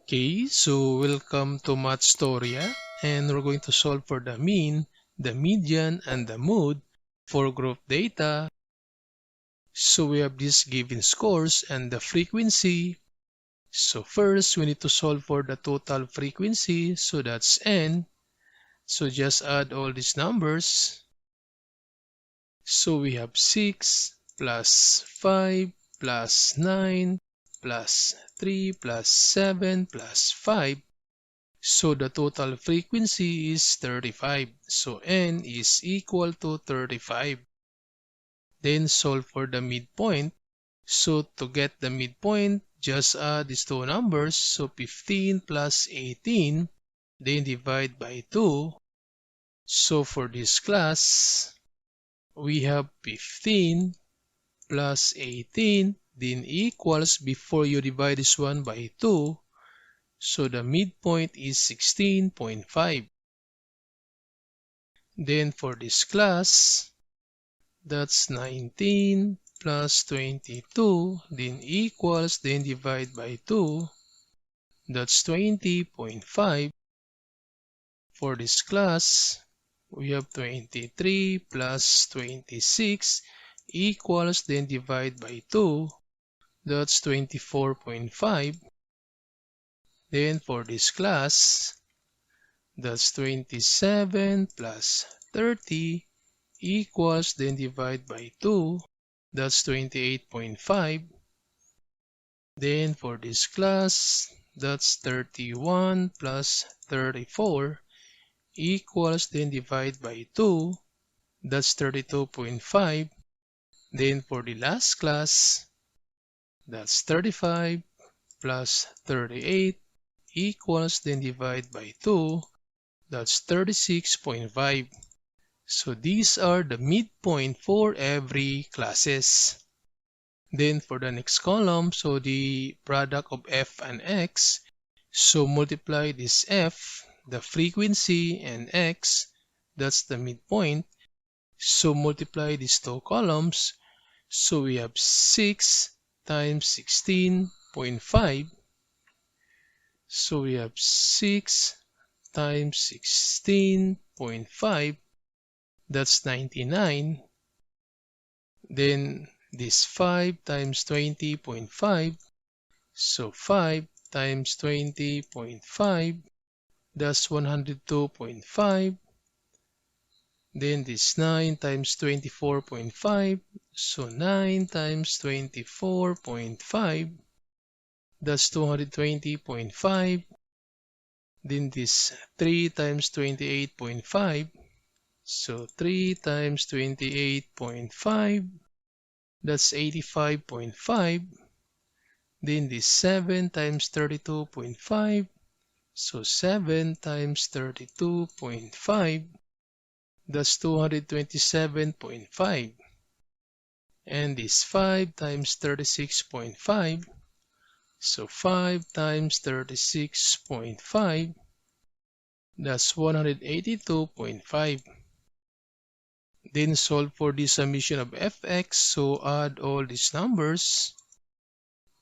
Okay, so welcome to Mathstoria, and we're going to solve for the mean, the median, and the mode for group data. So we have these given scores and the frequency. So first, we need to solve for the total frequency, so that's n. So just add all these numbers. So we have 6 plus 5 plus 9 plus 3 plus 7 plus 5. So the total frequency is 35. So n is equal to 35. Then solve for the midpoint. So to get the midpoint, just add these two numbers. So 15 plus 18, then divide by 2. So for this class, we have 15 plus 18, then equals, before you divide this one by 2, so the midpoint is 16.5. Then for this class, that's 19 plus 22, then equals, then divide by 2, that's 20.5. For this class, we have 23 plus 26 equals, then divide by 2, that's 24.5. Then for this class, that's 27 plus 30 equals, then divide by 2, that's 28.5. Then for this class, that's 31 plus 34 equals, then divide by 2, that's 32.5. Then for the last class, that's 35 plus 38 equals, then divide by 2, that's 36.5. So these are the midpoint for every classes. Then for the next column, so the product of f and x, so multiply this f, the frequency, and x, that's the midpoint. So multiply these two columns, so we have 6 times 16.5. So we have 6 times 16.5, that's 99. Then this 5 times 20.5, so 5 times 20.5, that's 102.5. Then this 9 times 24.5, so 9 times 24.5, that's 220.5. Then this 3 times 28.5, so 3 times 28.5, that's 85.5. Then this 7 times 32.5, so 7 times 32.5, that's 227.5. And this 5 times 36.5, so 5 times 36.5, that's 182.5. Then solve for the summation of fx, so add all these numbers.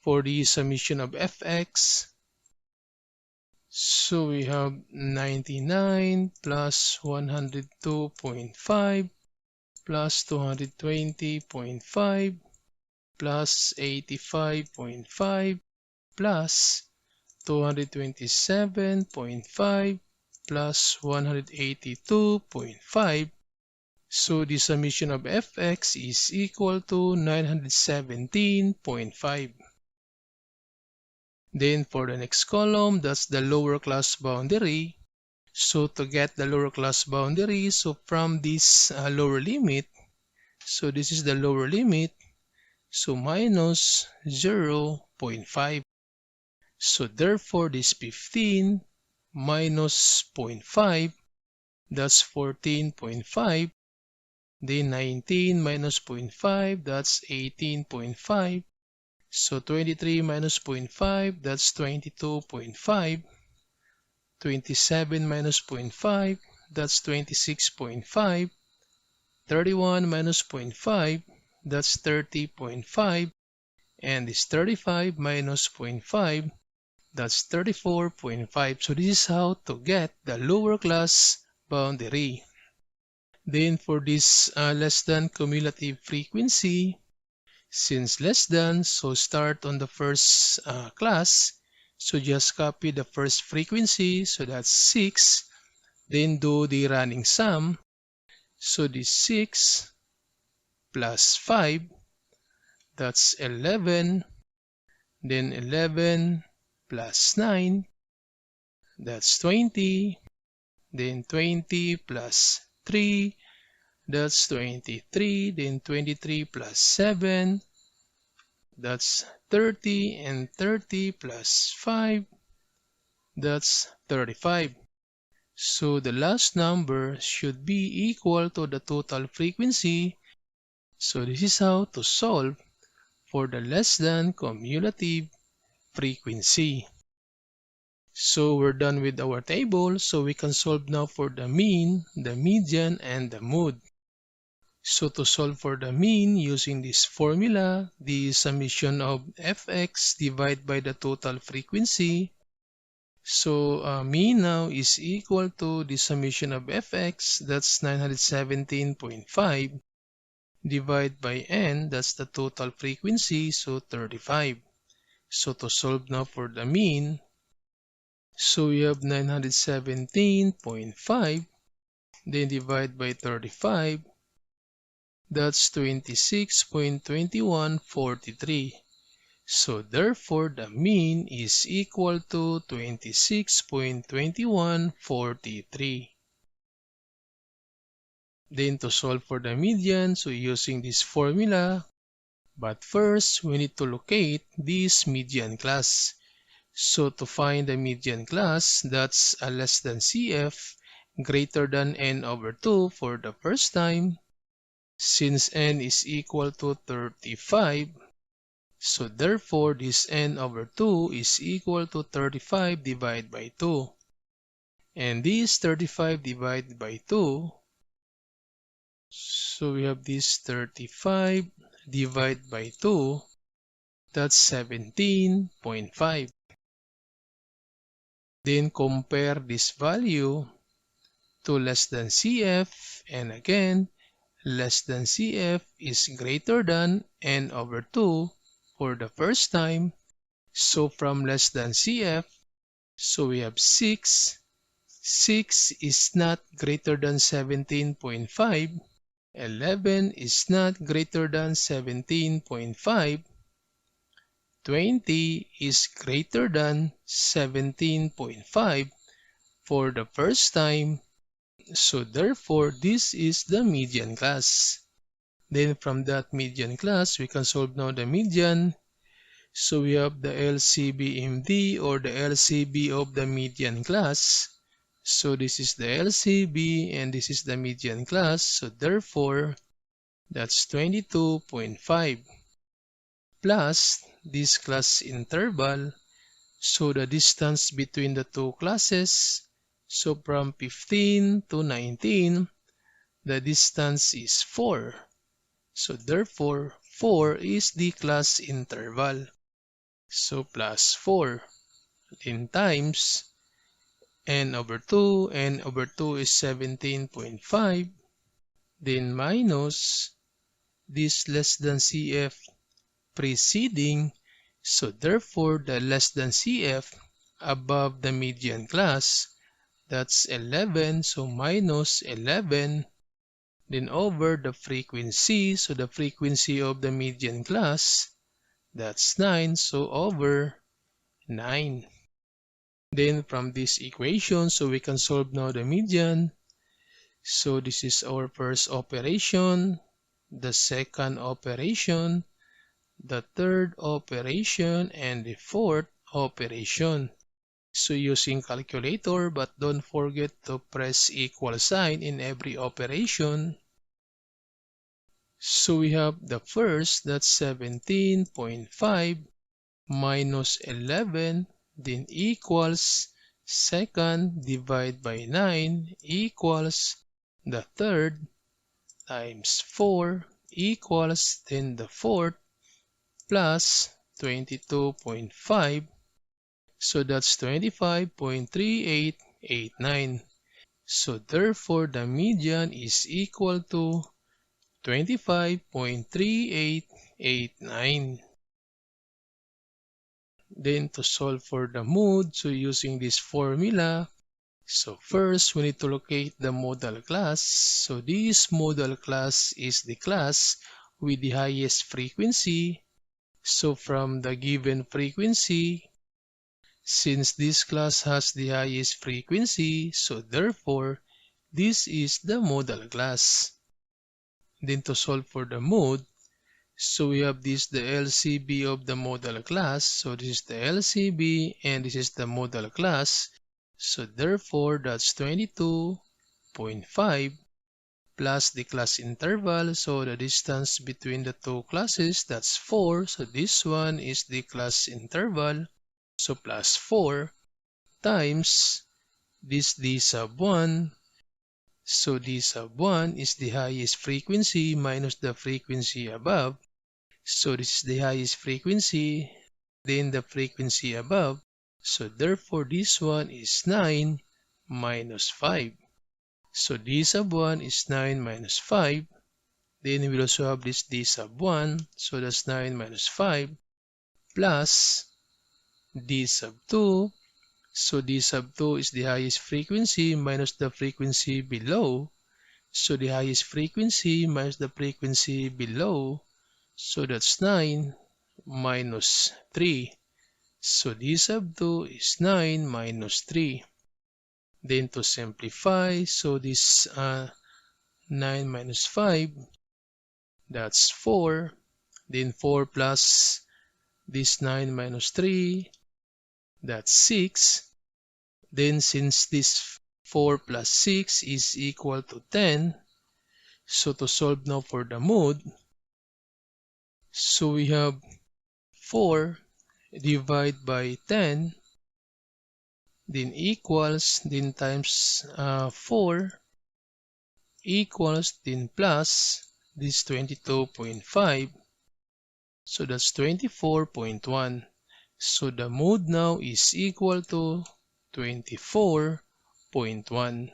For the summation of fx, so we have 99 plus 102.5 plus 220.5 plus 85.5 plus 227.5 plus 182.5. So the summation of fx is equal to 917.5. Then for the next column, that's the lower class boundary. So to get the lower class boundary, so from this lower limit, so this is the lower limit, so minus 0.5. So therefore this 15 minus 0.5, that's 14.5. Then 19 minus 0.5, that's 18.5. So 23 minus 0.5, that's 22.5. 27 minus 0.5, that's 26.5. 31 minus 0.5, that's 30.5. And this 35 minus 0.5, That's 34.5. So this is how to get the lower class boundary. Then for this less than cumulative frequency, since less than, so start on the first class. So just copy the first frequency, so that's 6. Then do the running sum. So this 6 plus 5, that's 11. Then 11 plus 9, that's 20. Then 20 plus 3, that's 23. Then 23 plus 7, that's 30. And 30 plus 5, that's 35. So the last number should be equal to the total frequency. So this is how to solve for the less than cumulative frequency. So we're done with our table, so we can solve now for the mean, the median, and the mode. So to solve for the mean using this formula, the summation of fx divided by the total frequency. So mean now is equal to the summation of fx, that's 917.5, divided by n, that's the total frequency, so 35. So to solve now for the mean, so we have 917.5, then divide by 35, that's 26.2143. So therefore, the mean is equal to 26.2143. Then to solve for the median, so using this formula, but first we need to locate this median class. So to find the median class, that's a less than CF greater than n over 2 for the first time. Since n is equal to 35, so therefore this n over 2 is equal to 35 divided by 2. And this 35 divided by 2, so we have this 35 divided by 2, that's 17.5. Then compare this value to less than CF, and again, less than CF is greater than n over 2 for the first time. So from less than CF, so we have 6. 6 is not greater than 17.5. 11 is not greater than 17.5. 20 is greater than 17.5 for the first time. So therefore, this is the median class. Then from that median class, we can solve now the median. So we have the LCB-MD, or the LCB of the median class. So this is the LCB and this is the median class. So therefore, that's 22.5 plus this class interval. So the distance between the two classes, so from 15 to 19, the distance is 4. So therefore, 4 is the class interval. So plus 4 in times n over 2. N over 2 is 17.5. Then minus this less than CF preceding. So therefore, the less than CF above the median class, that's 11. So minus 11. Then over the frequency. So the frequency of the median class, that's 9. So over 9. Then from this equation, so we can solve now the median. So this is our first operation, the second operation, the third operation, and the fourth operation. So using calculator, but don't forget to press equal sign in every operation. So we have the first, that's 17.5 minus 11, then equals second divided by 9 equals the third times 4 equals then the fourth plus 22.5 So that's 25.3889. So therefore, the median is equal to 25.3889. Then to solve for the mode, so using this formula, so first we need to locate the modal class. So this modal class is the class with the highest frequency. So from the given frequency, since this class has the highest frequency, so therefore this is the modal class. Then to solve for the mode, so we have this the LCB of the modal class. So this is the LCB and this is the modal class. So therefore that's 22.5 plus the class interval. So the distance between the two classes, that's 4. So this one is the class interval. So plus 4 times this d sub 1. So d sub 1 is the highest frequency minus the frequency above. So this is the highest frequency, then the frequency above. So therefore this one is 9 minus 5. So d sub 1 is 9 minus 5. Then we will also have this d sub 1. So that's 9 minus 5 plus d sub 2. So d sub 2 is the highest frequency minus the frequency below. So the highest frequency minus the frequency below. So that's 9 minus 3. So d sub 2 is 9 minus 3. Then to simplify, so this 9 minus 5, that's 4. Then 4 plus this 9 minus 3, that's 6. Then since this 4 plus 6 is equal to 10, so to solve now for the mode, so we have 4 divided by 10, then equals, then times 4 equals, then plus this 22.5. So that's 24.1. So the mode now is equal to 24.1.